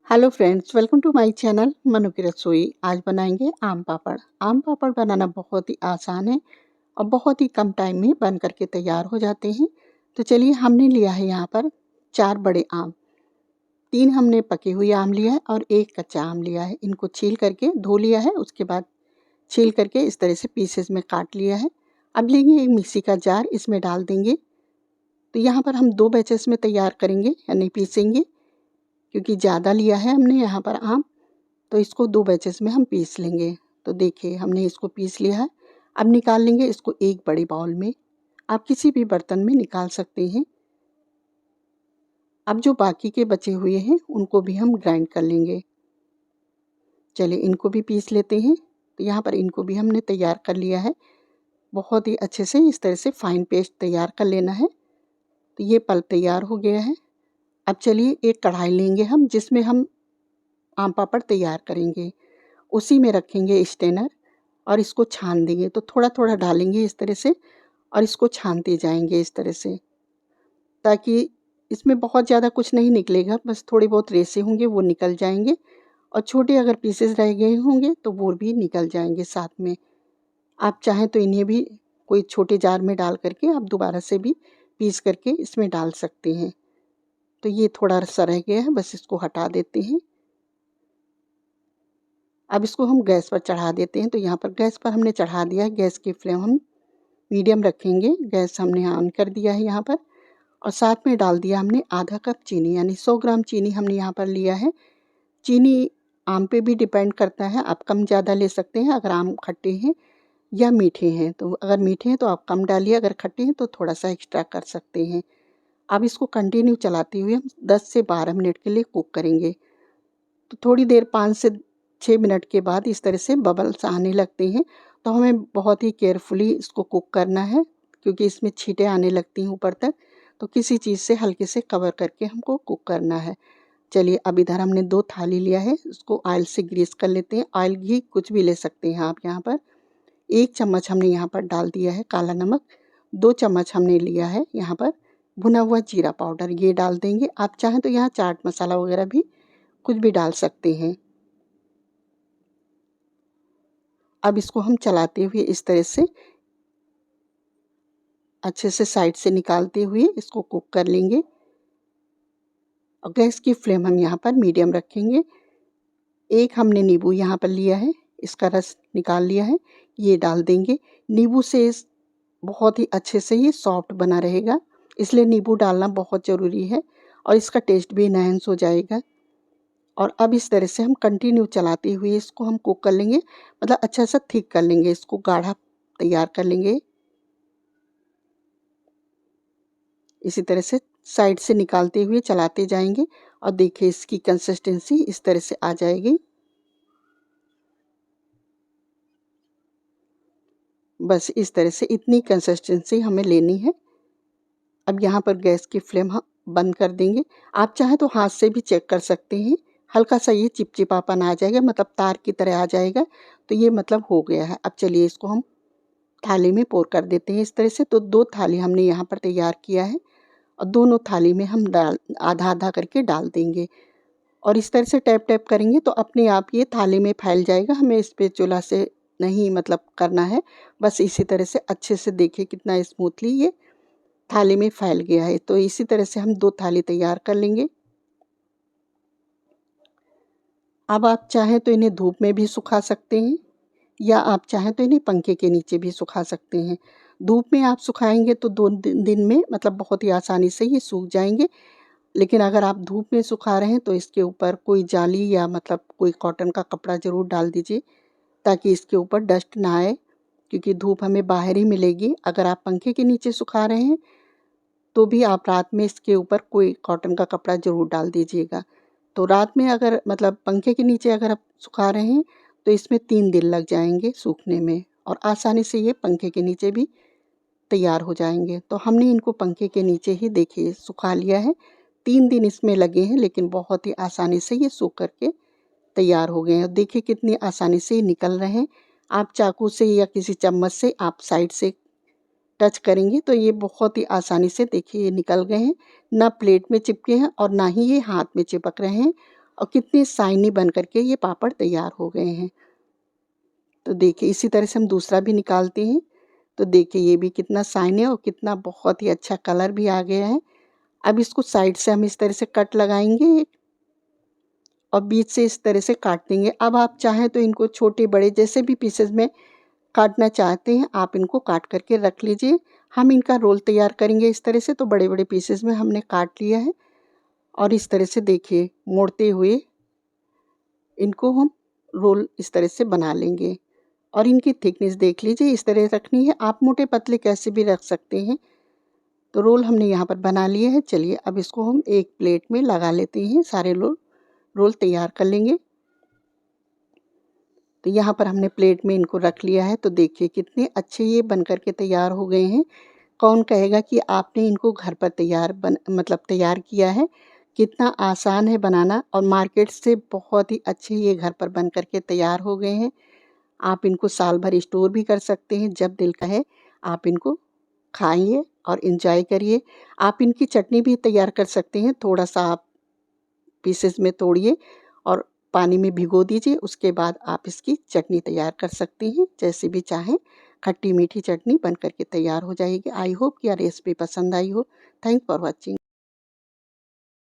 Hello friends, welcome to my channel Manu की रसोई। आज बनाएंगे आम पापड़। आम पापड़ बनाना बहुत ही आसान है और बहुत ही कम टाइम में बन करके तैयार हो जाते हैं। तो चलिए, हमने लिया है यहाँ पर 4 बड़े आम, 3 हमने पके हुए आम लिया है और 1 कच्चा आम लिया है। इनको छील करके धो लिया है, उसके बाद छील करके इस तरह से पीसेस में काट लिया है। अब लेंगे एक मिक्सी का जार, इसमें डाल देंगे। तो यहाँ पर हम 2 बैचेस में तैयार करेंगे यानी पीसेंगे, क्योंकि ज़्यादा लिया है हमने यहाँ पर आम, तो इसको 2 बैचेस में हम पीस लेंगे। तो देखिए, हमने इसको पीस लिया है। अब निकाल लेंगे इसको एक बड़े बाउल में। आप किसी भी बर्तन में निकाल सकते हैं। अब जो बाकी के बचे हुए हैं उनको भी हम ग्राइंड कर लेंगे। चलिए, इनको भी पीस लेते हैं। तो यहाँ पर इनको भी हमने तैयार कर लिया है। बहुत ही अच्छे से इस तरह से फाइन पेस्ट तैयार कर लेना है। तो ये पल्प तैयार हो गया है। अब चलिए, एक कढ़ाई लेंगे हम, जिसमें हम आम पापड़ तैयार करेंगे। उसी में रखेंगे स्ट्रेनर और इसको छान देंगे। तो थोड़ा थोड़ा डालेंगे इस तरह से और इसको छानते जाएंगे इस तरह से, ताकि इसमें बहुत ज़्यादा कुछ नहीं निकलेगा, बस थोड़े बहुत रेसे होंगे वो निकल जाएंगे और छोटे अगर पीसेस रह गए होंगे तो वो भी निकल जाएंगे साथ में। आप चाहें तो इन्हें भी कोई छोटे जार में डाल करके आप दोबारा से भी पीस करके इसमें डाल सकते हैं। तो ये थोड़ा सा रह गया है, बस इसको हटा देते हैं। अब इसको हम गैस पर चढ़ा देते हैं। तो यहाँ पर गैस पर हमने चढ़ा दिया है। गैस की फ्लेम हम मीडियम रखेंगे। गैस हमने ऑन कर दिया है यहाँ पर, और साथ में डाल दिया हमने आधा कप चीनी, यानी 100 ग्राम चीनी हमने यहाँ पर लिया है। चीनी आम पे भी डिपेंड करता है, आप कम ज़्यादा ले सकते हैं अगर आम खट्टे हैं या मीठे हैं। तो अगर मीठे हैं तो आप कम डालिए, अगर खट्टे हैं तो थोड़ा सा एक्स्ट्रा कर सकते हैं। अब इसको कंटिन्यू चलाते हुए हम 10 से 12 मिनट के लिए कुक करेंगे। तो थोड़ी देर 5 से 6 मिनट के बाद इस तरह से बबल्स आने लगते हैं। तो हमें बहुत ही केयरफुली इसको कुक करना है, क्योंकि इसमें छींटे आने लगती हैं ऊपर तक। तो किसी चीज़ से हल्के से कवर करके हमको कुक करना है। चलिए, अब इधर हमने 2 थाली लिया है, उसको ऑयल से ग्रीस कर लेते हैं। ऑयल घी कुछ भी ले सकते हैं आप यहाँ पर। 1 चम्मच हमने यहाँ पर डाल दिया है काला नमक। 2 चम्मच हमने लिया है यहाँ पर भुना हुआ जीरा पाउडर, ये डाल देंगे। आप चाहें तो यहाँ चाट मसाला वगैरह भी कुछ भी डाल सकते हैं। अब इसको हम चलाते हुए इस तरह से अच्छे से साइड से निकालते हुए इसको कुक कर लेंगे, और गैस की फ्लेम हम यहाँ पर मीडियम रखेंगे। एक हमने नींबू यहाँ पर लिया है, इसका रस निकाल लिया है, ये डाल देंगे। नींबू से बहुत ही अच्छे से ये सॉफ्ट बना रहेगा, इसलिए नींबू डालना बहुत ज़रूरी है और इसका टेस्ट भी इनहेंस हो जाएगा। और अब इस तरह से हम कंटिन्यू चलाते हुए इसको हम कुक कर लेंगे, मतलब अच्छा सा थिक कर लेंगे, इसको गाढ़ा तैयार कर लेंगे। इसी तरह से साइड से निकालते हुए चलाते जाएंगे और देखिए इसकी कंसिस्टेंसी इस तरह से आ जाएगी। बस इस तरह से इतनी कंसिस्टेंसी हमें लेनी है। अब यहाँ पर गैस की फ्लेम हम बंद कर देंगे। आप चाहें तो हाथ से भी चेक कर सकते हैं, हल्का सा ये चिपचिपापन आ जाएगा, मतलब तार की तरह आ जाएगा। तो ये मतलब हो गया है। अब चलिए, इसको हम थाली में पोर कर देते हैं इस तरह से। तो 2 थाली हमने यहाँ पर तैयार किया है और दोनों थाली में हम डाल आधा आधा करके डाल देंगे, और इस तरह से टैप टैप करेंगे तो अपने आप ये थाली में फैल जाएगा। हमें स्पैचुला से नहीं मतलब करना है, बस इसी तरह से अच्छे से देखिए कितना स्मूथली ये थाली में फैल गया है। तो इसी तरह से हम 2 थाली तैयार कर लेंगे। अब आप चाहें तो इन्हें धूप में भी सुखा सकते हैं, या आप चाहें तो इन्हें पंखे के नीचे भी सुखा सकते हैं। धूप में आप सुखाएंगे तो 2 दिन में मतलब बहुत ही आसानी से ये सूख जाएंगे। लेकिन अगर आप धूप में सुखा रहे हैं तो इसके ऊपर कोई जाली या मतलब कोई कॉटन का कपड़ा ज़रूर डाल दीजिए, ताकि इसके ऊपर डस्ट ना आए, क्योंकि धूप हमें बाहर ही मिलेगी। अगर आप पंखे के नीचे सुखा रहे हैं तो भी आप रात में इसके ऊपर कोई कॉटन का कपड़ा ज़रूर डाल दीजिएगा। तो रात में अगर मतलब पंखे के नीचे अगर आप सुखा रहे हैं तो इसमें 3 दिन लग जाएंगे सूखने में, और आसानी से ये पंखे के नीचे भी तैयार हो जाएंगे। तो हमने इनको पंखे के नीचे ही देखिए सुखा लिया है। 3 दिन इसमें लगे हैं, लेकिन बहुत ही आसानी से ये सूख करके तैयार हो गए हैं। देखिए कितनी आसानी से ये निकल रहे हैं। आप चाकू से या किसी चम्मच से आप साइड से टच करेंगे तो ये बहुत ही आसानी से देखिए ये निकल गए हैं, ना प्लेट में चिपके हैं और ना ही ये हाथ में चिपक रहे हैं। और कितने शाइनी बन करके ये पापड़ तैयार हो गए हैं। तो देखिए इसी तरह से हम दूसरा भी निकालते हैं। तो देखिए ये भी कितना शाइनी है और कितना बहुत ही अच्छा कलर भी आ गया है। अब इसको साइड से हम इस तरह से कट लगाएंगे और बीच से इस तरह से काट देंगे। अब आप चाहें तो इनको छोटे बड़े जैसे भी पीसेस में काटना चाहते हैं आप इनको काट करके रख लीजिए। हम इनका रोल तैयार करेंगे इस तरह से। तो बड़े बड़े पीसेस में हमने काट लिया है और इस तरह से देखिए मोड़ते हुए इनको हम रोल इस तरह से बना लेंगे। और इनकी थिकनेस देख लीजिए इस तरह रखनी है। आप मोटे पतले कैसे भी रख सकते हैं। तो रोल हमने यहाँ पर बना लिए हैं। चलिए अब इसको हम एक प्लेट में लगा लेते हैं। सारे रोल तैयार कर लेंगे। तो यहाँ पर हमने प्लेट में इनको रख लिया है। तो देखिए कितने अच्छे ये बन कर के तैयार हो गए हैं। कौन कहेगा कि आपने इनको घर पर तैयार किया है। कितना आसान है बनाना और मार्केट से बहुत ही अच्छे ये घर पर बन कर के तैयार हो गए हैं। आप इनको साल भर स्टोर भी कर सकते हैं। जब दिल कहे आप इनको खाइए और एंजॉय करिए। आप इनकी चटनी भी तैयार कर सकते हैं। थोड़ा-सा आप पीसेस में तोड़िए और पानी में भिगो दीजिए। उसके बाद आप इसकी चटनी तैयार कर सकते हैं। जैसे भी चाहें खट्टी मीठी चटनी बन कर के तैयार हो जाएगी। आई होप कि यह रेसिपी पसंद आई हो। Thanks for watching.